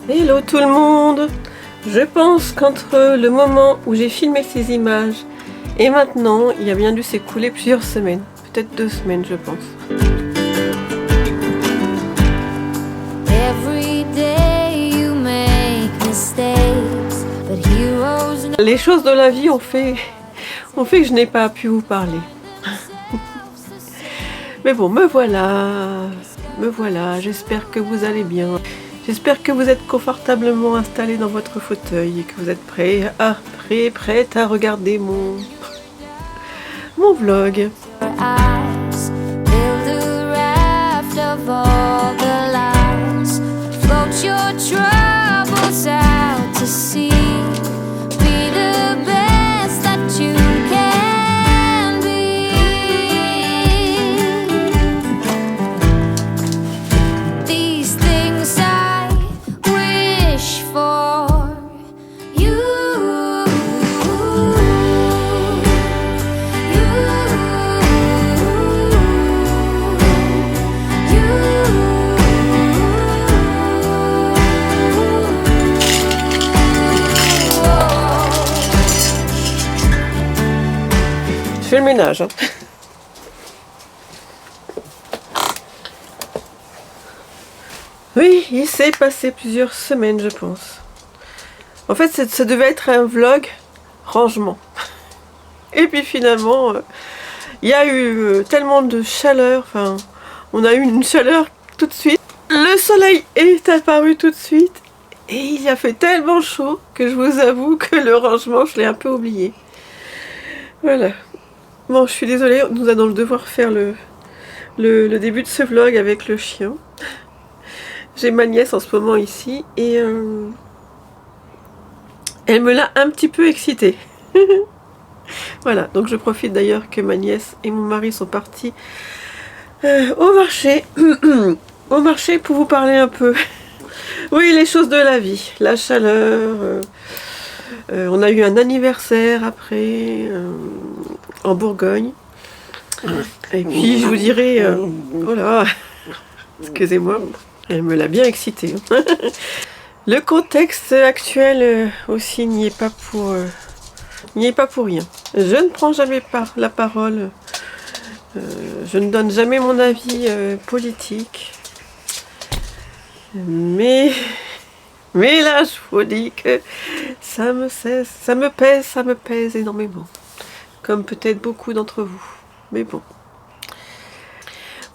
Hello tout le monde! Je pense qu'entre le moment où j'ai filmé ces images et maintenant, il a bien dû s'écouler plusieurs semaines. Peut-être 2 semaines, je pense. Les choses de la vie ont fait que je n'ai pas pu vous parler. Mais bon, me voilà, j'espère que vous allez bien. J'espère que vous êtes confortablement installés dans votre fauteuil et que vous êtes prête à regarder mon vlog. Je fais le ménage. Hein. Oui, il s'est passé plusieurs semaines, je pense. En fait, ça devait être un vlog rangement. Et puis finalement, il y a eu tellement de chaleur. Enfin, on a eu une chaleur tout de suite. Le soleil est apparu tout de suite. Et il a fait tellement chaud que je vous avoue que le rangement, je l'ai un peu oublié. Voilà. Bon, je suis désolée, nous allons devoir faire le début de ce vlog avec le chien. J'ai ma nièce en ce moment ici et elle me l'a un petit peu excitée. Voilà, donc je profite d'ailleurs que ma nièce et mon mari sont partis au marché pour vous parler un peu. Oui, les choses de la vie, la chaleur. On a eu un anniversaire après en Bourgogne. Et puis je vous dirai, voilà, excusez-moi, elle me l'a bien excitée. Le contexte actuel aussi n'y est pas pour rien. Je ne prends jamais la parole, je ne donne jamais mon avis politique. Mais là, je vous dis que ça me pèse énormément. Comme peut-être beaucoup d'entre vous. Mais bon.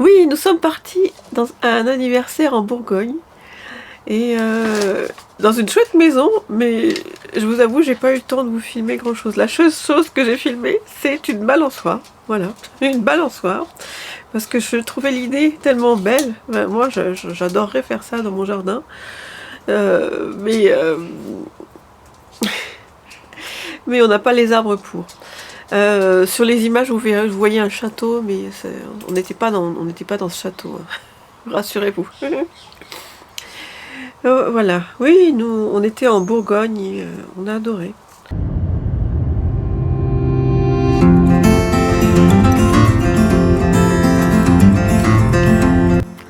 Oui, nous sommes partis à un anniversaire en Bourgogne. Et dans une chouette maison, mais je vous avoue, j'ai pas eu le temps de vous filmer grand chose. La seule chose que j'ai filmée, c'est une balançoire. Voilà, une balançoire. Parce que je trouvais l'idée tellement belle. Ben, moi, j'adorerais faire ça dans mon jardin. Mais on n'a pas les arbres pour. Sur les images, vous voyez un château, mais on n'était pas dans ce château. Hein. Rassurez-vous. Voilà. Oui, nous, on était en Bourgogne et on a adoré.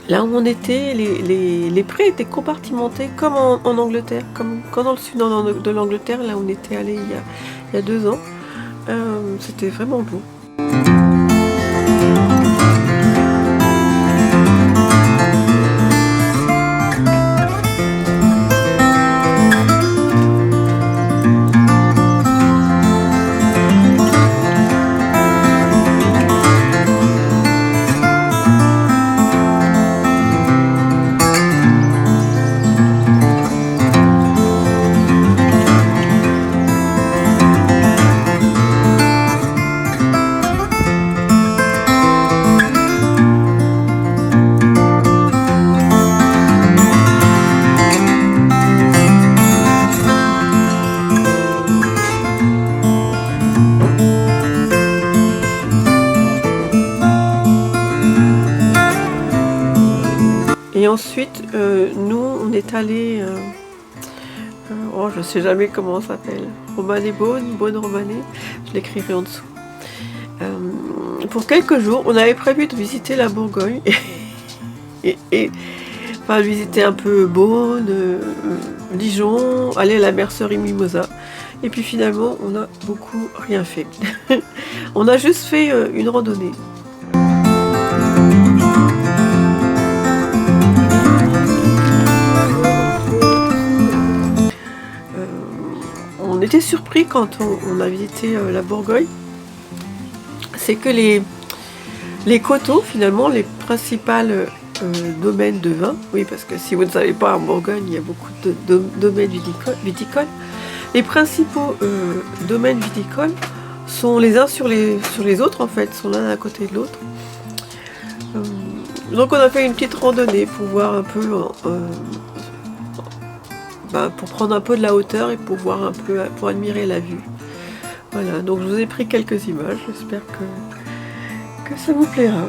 Là où on était, les prés étaient compartimentés comme en Angleterre, comme dans le sud de l'Angleterre, là où on était allé il y a 2 ans. C'était vraiment beau. ensuite, nous, on est allé... oh, je sais jamais comment ça s'appelle. Romanée Beaune, Beaune Romanée. Je l'écrirai en dessous. Pour quelques jours, on avait prévu de visiter la Bourgogne. Enfin, visiter un peu Beaune, Dijon, aller à la mercerie Mimosa. Et puis finalement, on n'a beaucoup rien fait. On a juste fait une randonnée. On était surpris quand on a visité la Bourgogne. C'est que les coteaux, finalement, les principales domaines de vin, oui, parce que si vous ne savez pas, en Bourgogne, il y a beaucoup de domaines viticoles. Les principaux domaines viticoles sont les uns sur les autres, en fait, sont l'un à côté de l'autre. Donc on a fait une petite randonnée pour voir un peu, pour prendre un peu de la hauteur et pour voir un peu, pour admirer la vue. Voilà, donc je vous ai pris quelques images, j'espère que ça vous plaira.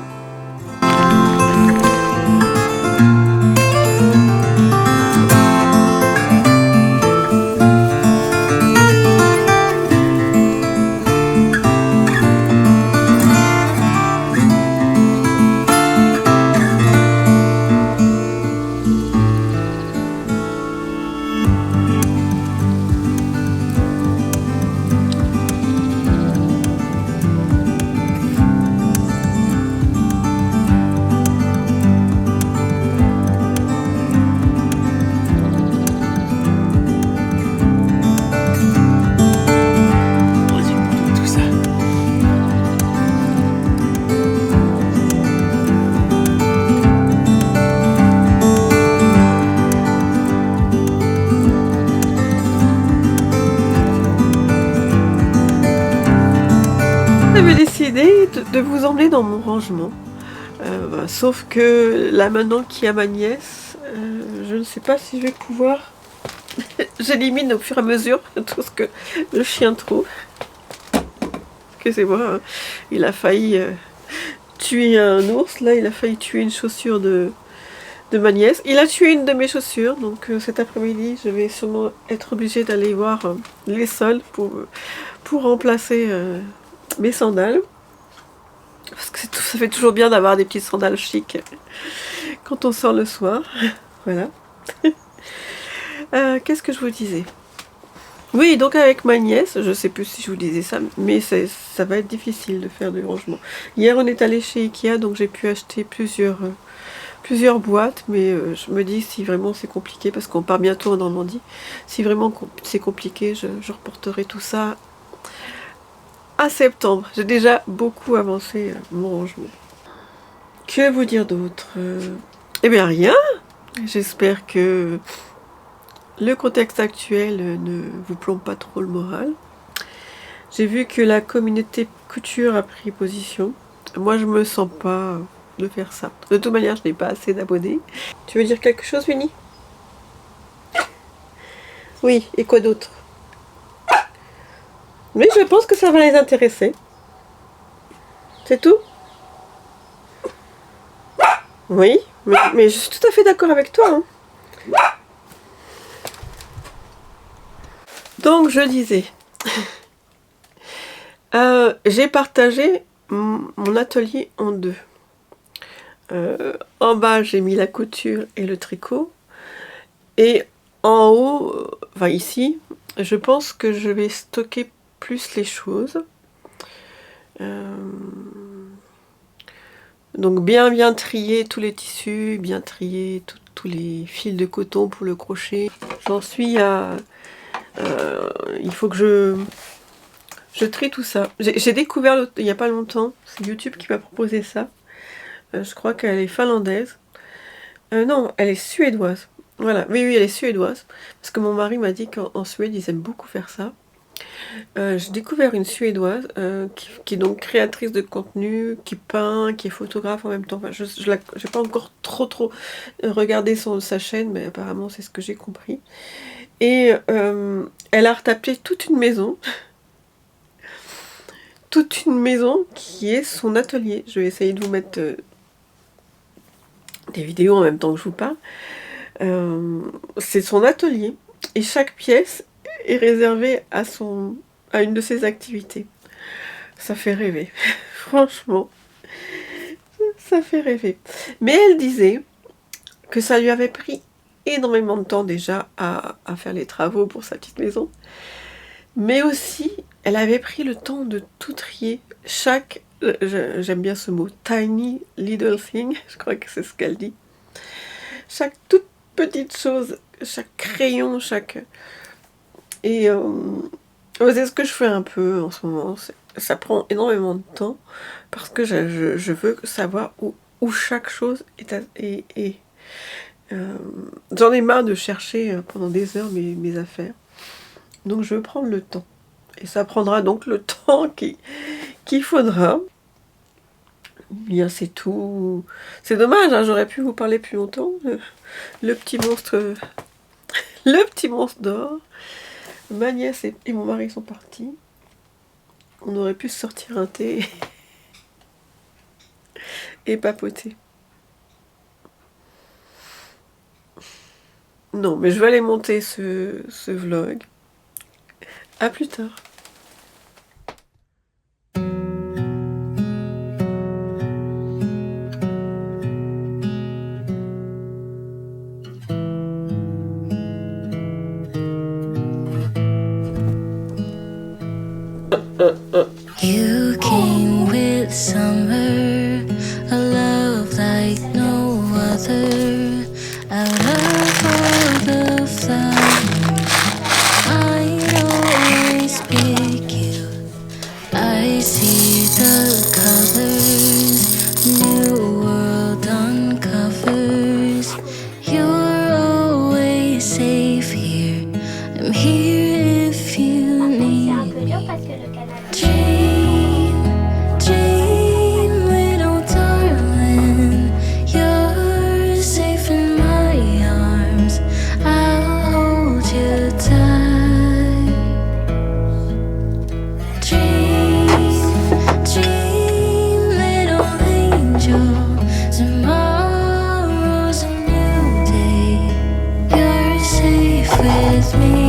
J'avais décidé de vous emmener dans mon rangement. Sauf que là maintenant qu'il y a ma nièce, je ne sais pas si je vais pouvoir. J'élimine au fur et à mesure tout ce que le chien trouve. Excusez-moi, hein. Il a failli tuer un ours, là il a failli tuer une chaussure de ma nièce. Il a tué une de mes chaussures, donc cet après-midi je vais sûrement être obligée d'aller voir les soldes pour remplacer mes sandales. Parce que ça fait toujours bien d'avoir des petites sandales chic quand on sort le soir. Voilà. Qu'est-ce que je vous disais? Oui, donc avec ma nièce, je sais plus si je vous disais ça, mais ça va être difficile de faire du rangement. Hier on est allé chez Ikea, donc j'ai pu acheter plusieurs boîtes, mais je me dis si vraiment c'est compliqué, parce qu'on part bientôt en Normandie, si vraiment c'est compliqué, je reporterai tout ça à septembre. J'ai déjà beaucoup avancé mon rangement. Que vous dire d'autre? Eh bien rien. J'espère que le contexte actuel ne vous plombe pas trop le moral. J'ai vu que la communauté couture a pris position. Moi je me sens pas de faire ça. De toute manière je n'ai pas assez d'abonnés. Tu veux dire quelque chose, Winnie? Oui, et quoi d'autre? Mais je pense que ça va les intéresser. C'est tout? Oui, mais je suis tout à fait d'accord avec toi. Hein. Donc je disais, j'ai partagé mon atelier en deux. En bas j'ai mis la couture et le tricot. Et en haut, enfin ici, je pense que je vais stocker plus les choses. Donc bien trier tous les tissus, bien trier tous les fils de coton pour le crochet. J'en suis à... il faut que je trie tout ça. J'ai découvert il n'y a pas longtemps, c'est YouTube qui m'a proposé ça. Je crois qu'elle est finlandaise. Non, elle est suédoise. Voilà, oui, elle est suédoise. Parce que mon mari m'a dit qu'en Suède, ils aiment beaucoup faire ça. J'ai découvert une suédoise qui est donc créatrice de contenu, qui peint, qui est photographe en même temps. Enfin, je n'ai pas encore trop regardé sa chaîne, mais apparemment c'est ce que j'ai compris. Et elle a retapé toute une maison. Toute une maison qui est son atelier. Je vais essayer de vous mettre des vidéos en même temps que je vous parle. C'est son atelier et chaque pièce est réservée à une de ses activités. Ça fait rêver, franchement, ça fait rêver. Mais elle disait que ça lui avait pris énormément de temps déjà à faire les travaux pour sa petite maison, mais aussi elle avait pris le temps de tout trier, j'aime bien ce mot, tiny little thing, je crois que c'est ce qu'elle dit, chaque toute petite chose, chaque crayon, et c'est ce que je fais un peu en ce moment. Ça prend énormément de temps parce que je veux savoir où chaque chose est. J'en ai marre de chercher pendant des heures mes affaires. Donc je veux prendre le temps. Et ça prendra donc le temps qu'il faudra. Bien, c'est tout. C'est dommage, hein, j'aurais pu vous parler plus longtemps. Le petit monstre. Le petit monstre d'or. Ma nièce et mon mari sont partis. On aurait pu se sortir un thé et papoter. Non, mais je vais aller monter ce vlog. À plus tard. You came with summer, a love like no other. Out of all the flowers, I'd always pick you. I see the colors, new world uncovers. You're always safe here. I'm here if you need me. Dream, dream, little darling. You're safe in my arms. I'll hold you tight. Dream, dream, little angel. Tomorrow's a new day. You're safe with me.